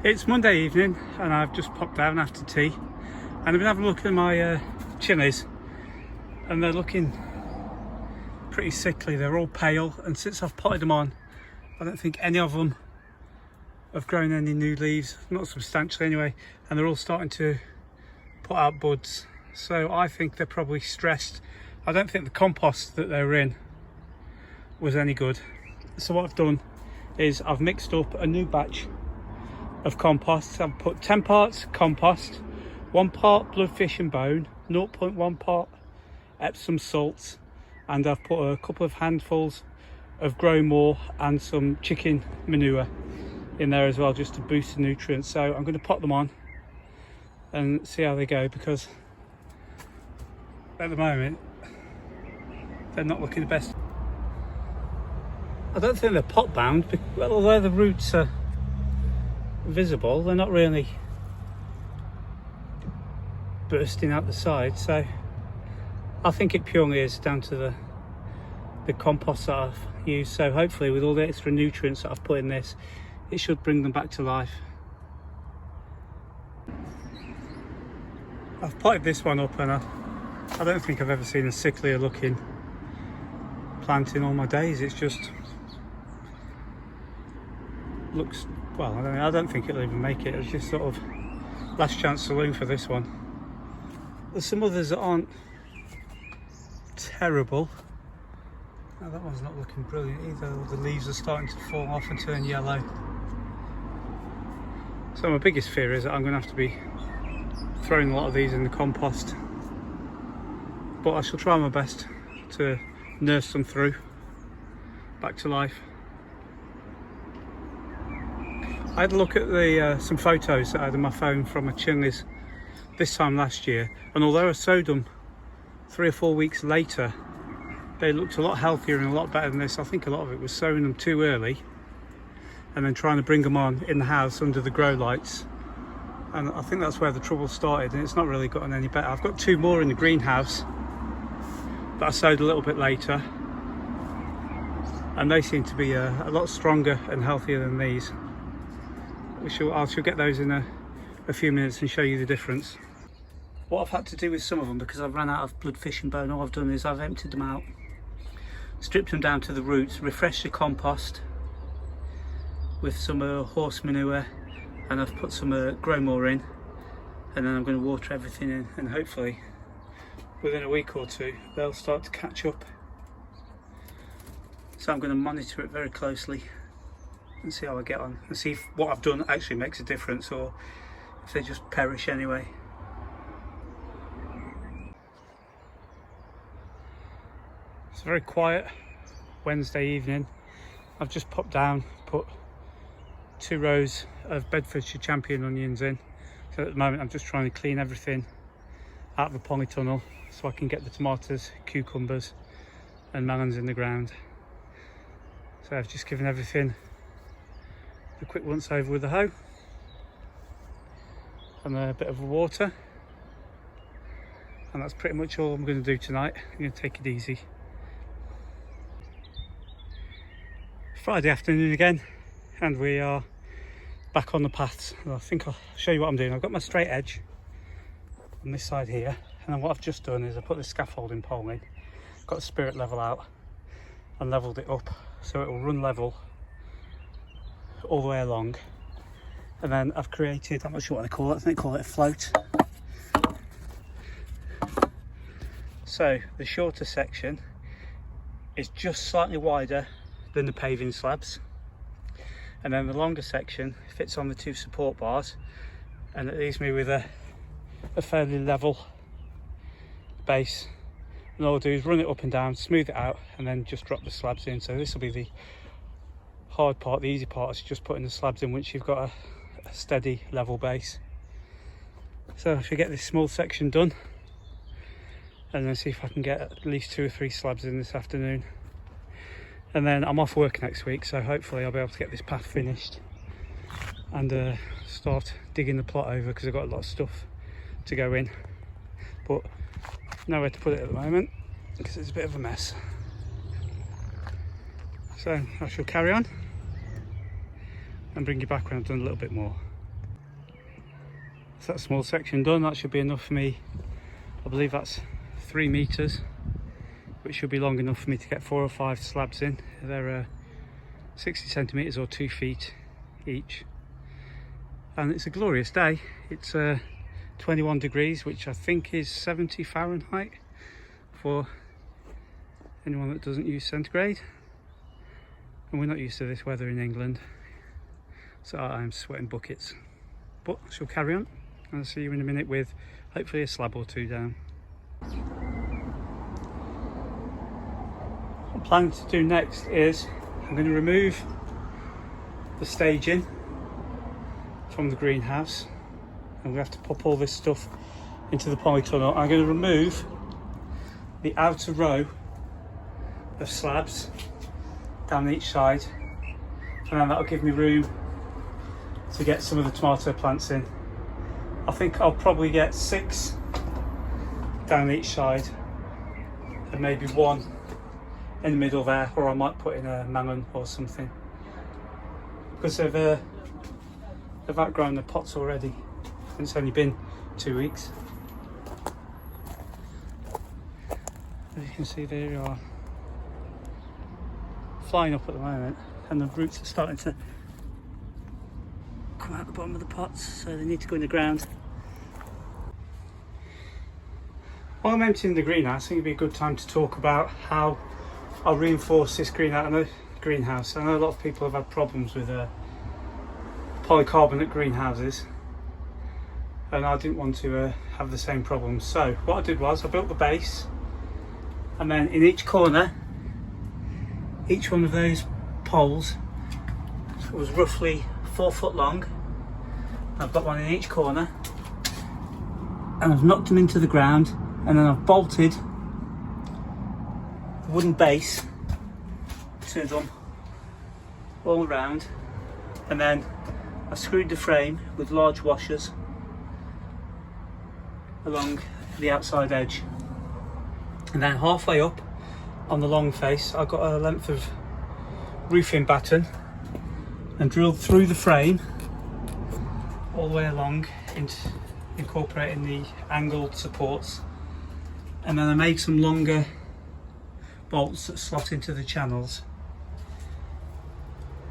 It's Monday evening and I've just popped down after tea and I've been having a look at my chilies and they're looking pretty sickly. They're all pale, and since I've potted them on, I don't think any of them have grown any new leaves, not substantially anyway, and they're all starting to put out buds. So I think they're probably stressed. I don't think the compost that they were in was any good. So what I've done is I've mixed up a new batch of compost. I've put 10 parts compost, 1 part bloodfish and bone, 0.1 part Epsom salts, and I've put a couple of handfuls of grow more and some chicken manure in there as well, just to boost the nutrients. So I'm going to pot them on and see how they go, because at the moment they're not looking the best. I don't think they're pot bound, but although the roots are visible, they're not really bursting out the side. So I think it purely is down to the compost that I've used. So hopefully with all the extra nutrients that I've put in this, it should bring them back to life. I've potted this one up and I don't think I've ever seen a sicklier looking plant in all my days. It's just looks, well, I don't think it'll even make it. It's just sort of last chance saloon for this one. There's some others that aren't terrible. No, that one's not looking brilliant either. The leaves are starting to fall off and turn yellow. So my biggest fear is that I'm going to have to be throwing a lot of these in the compost, but I shall try my best to nurse them through back to life. I had a look at some photos that I had on my phone from my chilies this time last year, and although I sowed them 3 or 4 weeks later, they looked a lot healthier and a lot better than this. I think a lot of it was sowing them too early and then trying to bring them on in the house under the grow lights, and I think that's where the trouble started, and it's not really gotten any better. I've got 2 more in the greenhouse that I sowed a little bit later, and they seem to be a lot stronger and healthier than these. I shall get those in a few minutes and show you the difference. What I've had to do with some of them, because I've run out of bloodfish and bone, all I've done is I've emptied them out, stripped them down to the roots, refreshed the compost with some horse manure, and I've put some grow more in, and then I'm going to water everything in, and hopefully within a week or 2 they'll start to catch up. So I'm going to monitor it very closely and see how I get on, and see if what I've done actually makes a difference or if they just perish anyway. It's a very quiet Wednesday evening. I've just popped down, put 2 rows of Bedfordshire champion onions in. So at the moment I'm just trying to clean everything out of the polytunnel so I can get the tomatoes, cucumbers and melons in the ground. So I've just given everything a quick once over with the hoe and a bit of water, and that's pretty much all I'm going to do tonight. I'm going to take it easy. Friday afternoon again, and we are back on the paths. I think I'll show you what I'm doing. I've got my straight edge on this side here, and then what I've just done is I put this scaffolding pole in, got the spirit level out and leveled it up so it will run level all the way along. And then I've created, I'm not sure what they call it, I think they call it a float. So the shorter section is just slightly wider than the paving slabs, and then the longer section fits on the 2 support bars, and it leaves me with a fairly level base. And all I'll do is run it up and down, smooth it out, and then just drop the slabs in. So this will be the hard part. The easy part is just putting the slabs in once you've got a steady level base. So I should get this small section done and then see if I can get at least 2 or 3 slabs in this afternoon. And then I'm off work next week, so hopefully I'll be able to get this path finished and start digging the plot over, because I've got a lot of stuff to go in, but nowhere to put it at the moment because it's a bit of a mess. So I shall carry on and bring you back when I've done a little bit more. That's that small section done. That should be enough for me. I believe that's 3 meters, which should be long enough for me to get 4 or 5 slabs in. They're 60 centimeters or 2 feet each. And it's a glorious day. It's 21 degrees, which I think is 70 Fahrenheit for anyone that doesn't use centigrade. And we're not used to this weather in England, so I'm sweating buckets. But I shall carry on, and I'll see you in a minute with hopefully a slab or 2 down. What I'm planning to do next is I'm going to remove the staging from the greenhouse, and we have to pop all this stuff into the polytunnel. I'm going to remove the outer row of slabs down each side, and then that'll give me room to get some of the tomato plants in. I think I'll probably get 6 down each side and maybe 1 in the middle there, or I might put in a melon or something, because they've outgrown the pots already, and it's only been 2 weeks. As you can see, they are flying up at the moment, and the roots are starting to come out the bottom of the pots, so they need to go in the ground. While I'm emptying the greenhouse, I think it'd be a good time to talk about how I'll reinforce this greenhouse. I know a lot of people have had problems with polycarbonate greenhouses, and I didn't want to have the same problems. So what I did was I built the base, and then in each corner, each one of those poles was roughly 4 foot long. I've got one in each corner, and I've knocked them into the ground, and then I've bolted the wooden base to them all around, and then I screwed the frame with large washers along the outside edge, and then halfway up on the long face I got a length of roofing batten and drilled through the frame all the way along, incorporating the angled supports, and then I made some longer bolts that slot into the channels,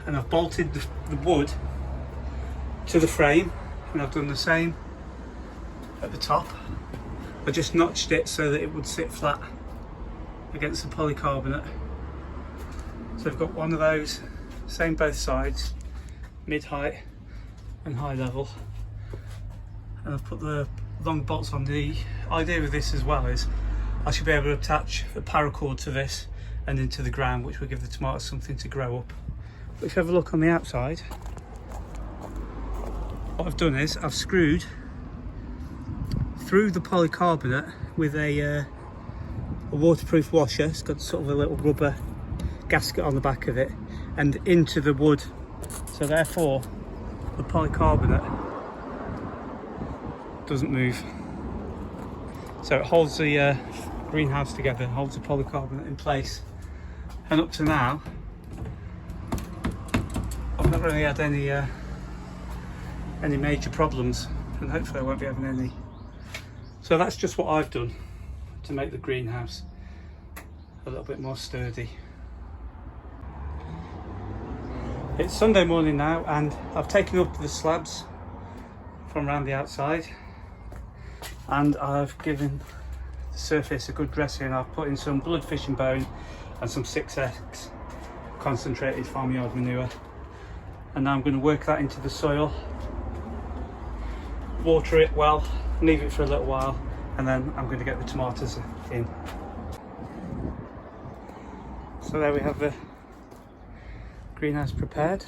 and I've bolted the wood to the frame, and I've done the same at the top. I just notched it so that it would sit flat against the polycarbonate. So I've got one of those, same both sides, mid-height and high level, and I've put the long bolts on. The idea with this as well is I should be able to attach a paracord to this and into the ground, which will give the tomatoes something to grow up. But if you have a look on the outside, what I've done is I've screwed through the polycarbonate with a waterproof washer. It's got sort of a little rubber gasket on the back of it, and into the wood, so therefore the polycarbonate doesn't move. So it holds the greenhouse together, holds the polycarbonate in place. And up to now, I've not really had any major problems, and hopefully I won't be having any. So that's just what I've done to make the greenhouse a little bit more sturdy. It's Sunday morning now, and I've taken up the slabs from around the outside, and I've given the surface a good dressing. I've put in some bloodfish and bone and some 6X concentrated farmyard manure, and now I'm going to work that into the soil, water it well, leave it for a little while, and then I'm going to get the tomatoes in. So there we have the greenhouse prepared.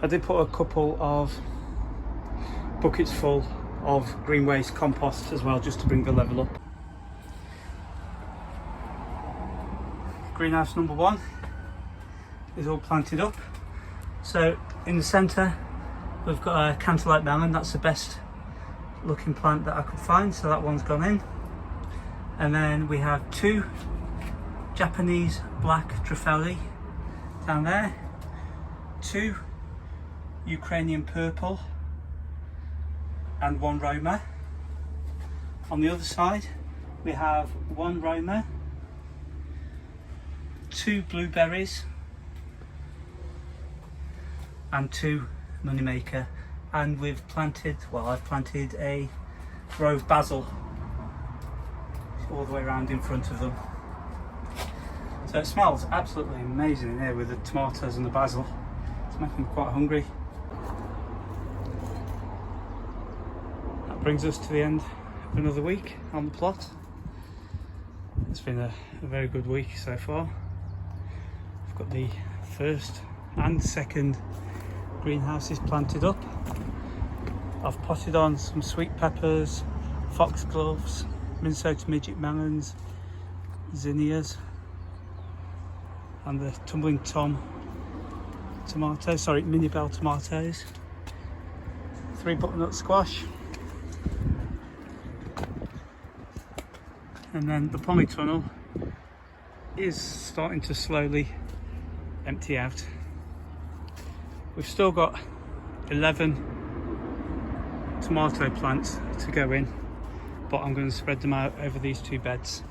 I did put a couple of buckets full of green waste compost as well, just to bring the level up. Greenhouse number 1 is all planted up. So in the centre we've got a Cantalite melon. That's the best looking plant that I could find, so that one's gone in. And then we have 2 Japanese black Truffelli down there, 2 Ukrainian purple, and 1 Roma. On the other side we have 1 Roma, 2 blueberries and 2 moneymaker, and we've planted, well, I've planted a row of basil all the way around in front of them. So it smells absolutely amazing in here with the tomatoes and the basil. It's making me quite hungry. That brings us to the end of another week on the plot. It's been a very good week so far. I've got the first and second greenhouses planted up. I've potted on some sweet peppers, foxgloves, Minnesota midget melons, zinnias, and the tumbling tom tomatoes, sorry, mini bell tomatoes, 3 butternut squash, and then the polytunnel is starting to slowly empty out. We've still got 11 tomato plants to go in, but I'm going to spread them out over these 2 beds.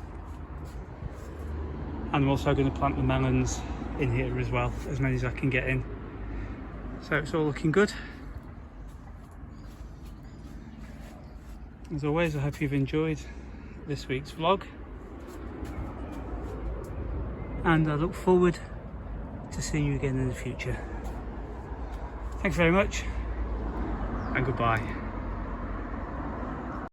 And I'm also going to plant the melons in here as well, as many as I can get in. So it's all looking good. As always, I hope you've enjoyed this week's vlog, and I look forward to seeing you again in the future. Thanks very much, and goodbye.